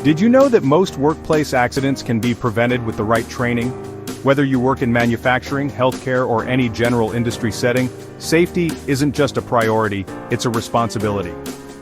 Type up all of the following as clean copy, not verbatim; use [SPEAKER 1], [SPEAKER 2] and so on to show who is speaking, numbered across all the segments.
[SPEAKER 1] Did you know that most workplace accidents can be prevented with the right training? Whether you work in manufacturing, healthcare, or any general industry setting, safety isn't just a priority, it's a responsibility.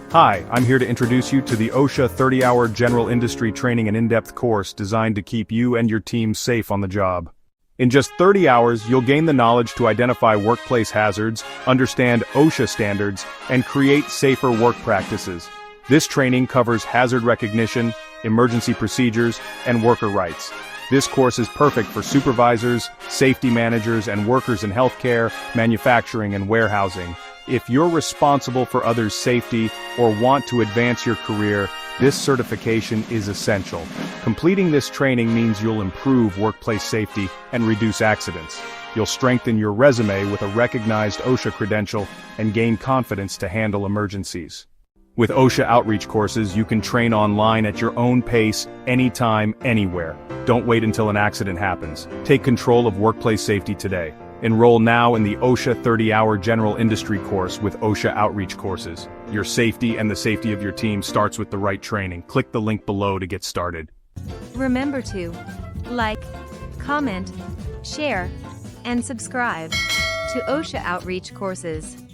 [SPEAKER 1] Hi, I'm here to introduce you to the OSHA 30-hour General Industry Training and In-Depth course designed to keep you and your team safe on the job. In just 30 hours, you'll gain the knowledge to identify workplace hazards, understand OSHA standards, and create safer work practices. This training covers hazard recognition, emergency procedures, and worker rights. This course is perfect for supervisors, safety managers, and workers in healthcare, manufacturing, and warehousing. If you're responsible for others' safety or want to advance your career, this certification is essential. Completing this training means you'll improve workplace safety and reduce accidents. You'll strengthen your resume with a recognized OSHA credential and gain confidence to handle emergencies. With OSHA outreach courses, you can train online at your own pace, anytime, anywhere. Don't wait until an accident happens. Take control of workplace safety today. Enroll now in the OSHA 30-hour General Industry course with OSHA outreach courses. Your safety and the safety of your team starts with the right training. Click the link below to get started.
[SPEAKER 2] Remember to like, comment, share, and subscribe to OSHA outreach courses.